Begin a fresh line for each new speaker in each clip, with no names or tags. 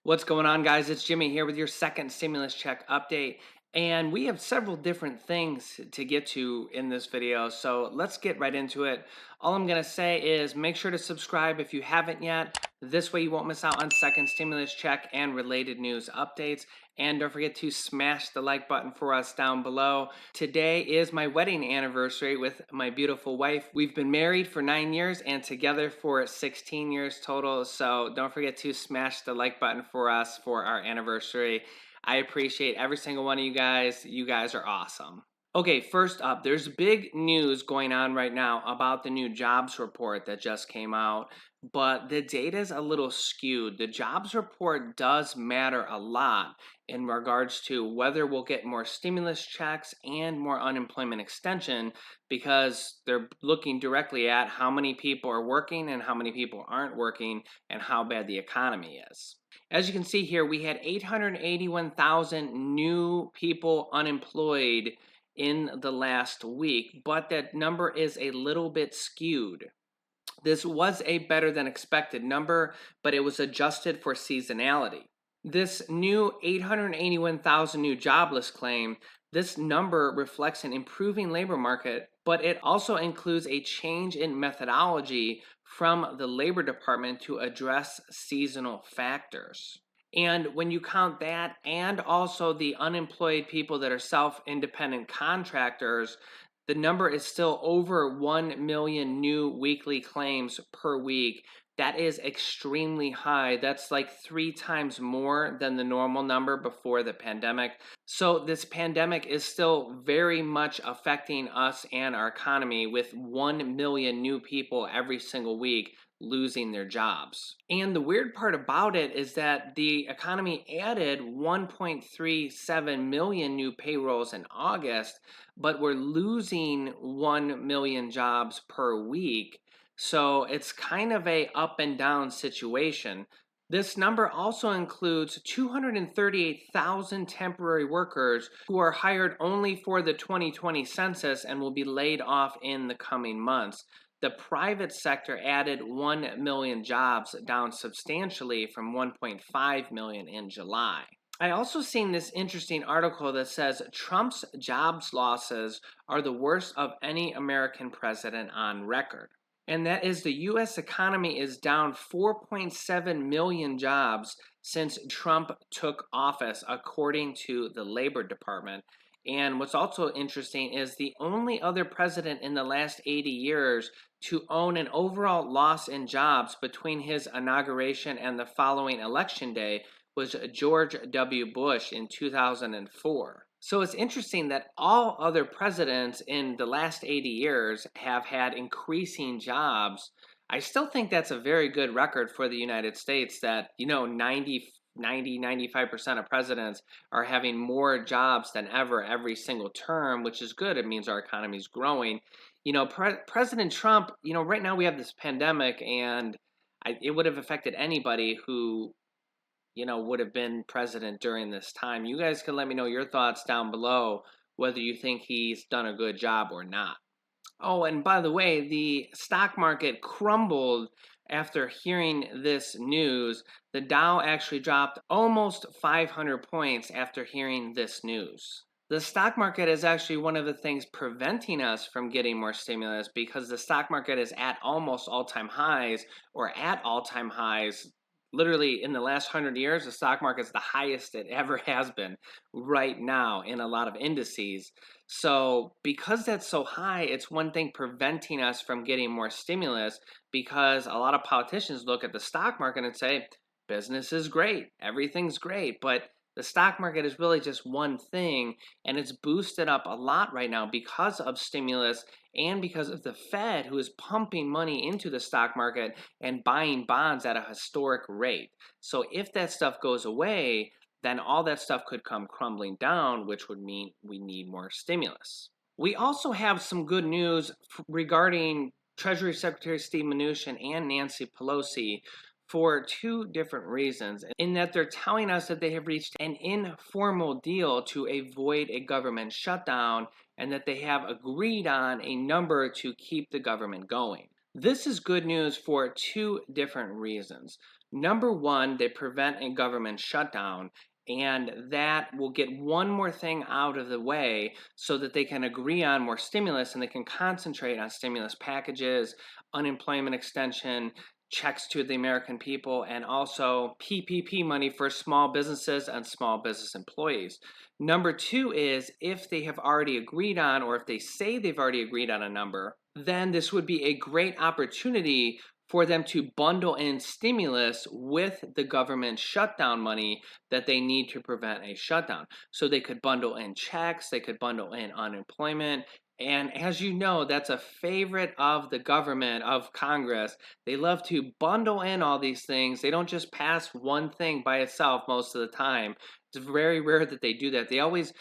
What's going on, guys? It's Jimmy here with your second stimulus check update. And we have several different things to get to in this video, so let's get right into it. All I'm going to say is make sure to subscribe if you haven't yet. This way you won't miss out on second stimulus check and related news updates. And don't forget to smash the like button for us down below. Today is my wedding anniversary with my beautiful wife. We've been married for 9 years and together for 16 years total. So don't forget to smash the like button for us for our anniversary. I appreciate every single one of you guys. You guys are awesome. Okay, first up, there's big news going on right now about the new jobs report that just came out, but the data is a little skewed. The jobs report does matter a lot in regards to whether we'll get more stimulus checks and more unemployment extension because they're looking directly at how many people are working and how many people aren't working and how bad the economy is. As you can see here, we had 881,000 new people unemployed in the last week, but that number is a little bit skewed. This was a better than expected number, but it was adjusted for seasonality. This new 881,000 new jobless claim, this number reflects an improving labor market, but it also includes a change in methodology from the Labor Department to address seasonal factors. And when you count that and also the unemployed people that are self-independent contractors, the number is still over 1 million new weekly claims per week. That is extremely high. That's like 3 times more than the normal number before the pandemic. So this pandemic is still very much affecting us and our economy with 1 million new people every single week losing their jobs. And the weird part about it is that the economy added 1.37 million new payrolls in August, but we're losing 1 million jobs per week. So it's kind of a up and down situation. This number also includes 238,000 temporary workers who are hired only for the 2020 census and will be laid off in the coming months. The private sector added 1 million jobs, down substantially from 1.5 million in July. I also seen this interesting article that says Trump's jobs losses are the worst of any American president on record. And that is the US economy is down 4.7 million jobs since Trump took office, according to the Labor Department. And what's also interesting is the only other president in the last 80 years to own an overall loss in jobs between his inauguration and the following election day was George W. Bush in 2004. So it's interesting that all other presidents in the last 80 years have had increasing jobs. I still think that's a very good record for the United States that, 95% of presidents are having more jobs than ever every single term, which is good. It means our economy is growing. President Trump, right now we have this pandemic, and it would have affected anybody who would have been president during this time. You guys can let me know your thoughts down below, whether you think he's done a good job or not. Oh, and by the way, the stock market crumbled after hearing this news. The Dow actually dropped almost 500 points after hearing this news. The stock market is actually one of the things preventing us from getting more stimulus because the stock market is at almost all-time highs or at all-time highs. Literally, in the last 100 years, the stock market is the highest it ever has been right now in a lot of indices. So because that's so high, it's one thing preventing us from getting more stimulus because a lot of politicians look at the stock market and say, business is great, everything's great, but the stock market is really just one thing, and it's boosted up a lot right now because of stimulus and because of the Fed, who is pumping money into the stock market and buying bonds at a historic rate. So if that stuff goes away, then all that stuff could come crumbling down, which would mean we need more stimulus. We also have some good news regarding Treasury Secretary Steve Mnuchin and Nancy Pelosi for two different reasons, in that they're telling us that they have reached an informal deal to avoid a government shutdown and that they have agreed on a number to keep the government going. This is good news for two different reasons. Number one, they prevent a government shutdown, and that will get one more thing out of the way so that they can agree on more stimulus and they can concentrate on stimulus packages, unemployment extension, checks to the American people, and also PPP money for small businesses and small business employees. Number two is if they have already agreed on, or if they say they've already agreed on a number, then this would be a great opportunity for them to bundle in stimulus with the government shutdown money that they need to prevent a shutdown. So they could bundle in checks, they could bundle in unemployment. And as you know, that's a favorite of the government, of Congress. They love to bundle in all these things. They don't just pass one thing by itself most of the time. It's very rare that they do that. They always,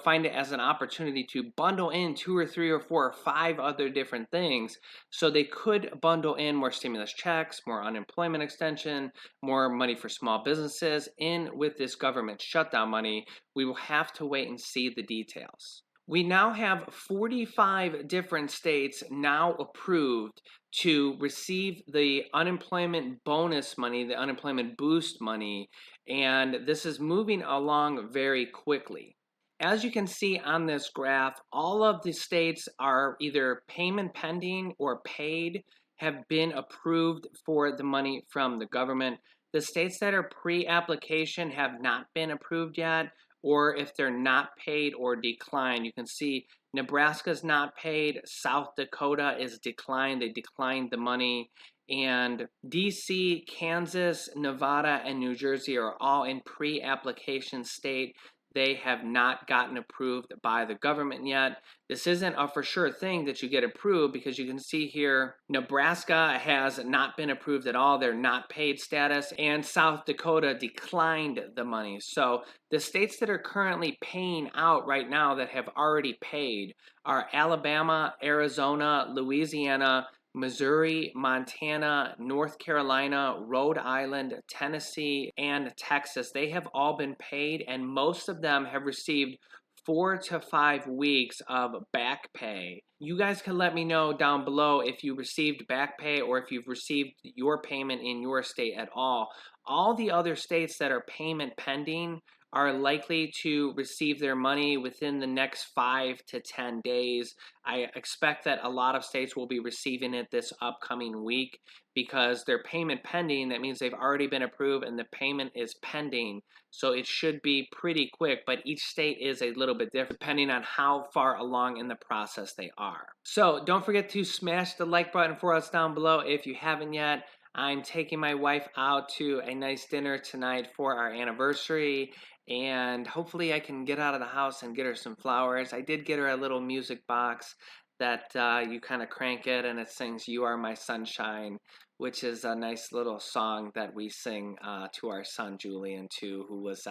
find it as an opportunity to bundle in two or three or four or five other different things. So they could bundle in more stimulus checks, more unemployment extension, more money for small businesses in with this government shutdown money. We will have to wait and see the details. We now have 45 different states now approved to receive the unemployment bonus money, the unemployment boost money, and this is moving along very quickly. As you can see on this graph, all of the states are either payment pending or paid, have been approved for the money from the government. The states that are pre-application have not been approved yet, or if they're not paid or declined. You can see Nebraska's not paid, South Dakota is declined, they declined the money, and DC, Kansas, Nevada, and New Jersey are all in pre-application state. They have not gotten approved by the government yet. This isn't a for sure thing that you get approved, because you can see here Nebraska has not been approved at all. They're not paid status, and South Dakota declined the money. So the states that are currently paying out right now that have already paid are Alabama, Arizona, Louisiana, Missouri, Montana, North Carolina, Rhode Island, Tennessee, and Texas. They have all been paid, and most of them have received 4 to 5 weeks of back pay. You guys can let me know down below if you received back pay or if you've received your payment in your state at all. All the other states that are payment pending are likely to receive their money within the next 5 to 10 days. I expect that a lot of states will be receiving it this upcoming week because they're payment pending. That means they've already been approved and the payment is pending. So it should be pretty quick, but each state is a little bit different depending on how far along in the process they are. So don't forget to smash the like button for us down below if you haven't yet. I'm taking my wife out to a nice dinner tonight for our anniversary, and hopefully I can get out of the house and get her some flowers. I did get her a little music box that you kind of crank it and it sings "You Are My Sunshine," which is a nice little song that we sing to our son Julian too, who was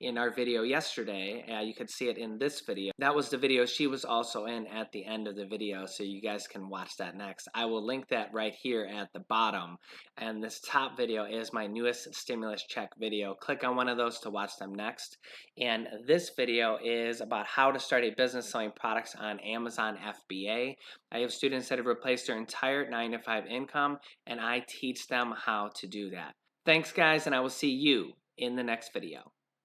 in our video yesterday. You could see it in this video. That was the video she was also in at the end of the video, so you guys can watch that next. I will link that right here at the bottom. And this top video is my newest stimulus check video. Click on one of those to watch them next. And this video is about how to start a business selling products on Amazon FBA. I have students that have replaced their entire 9-to-5 income, and I teach them how to do that. Thanks, guys, and I will see you in the next video.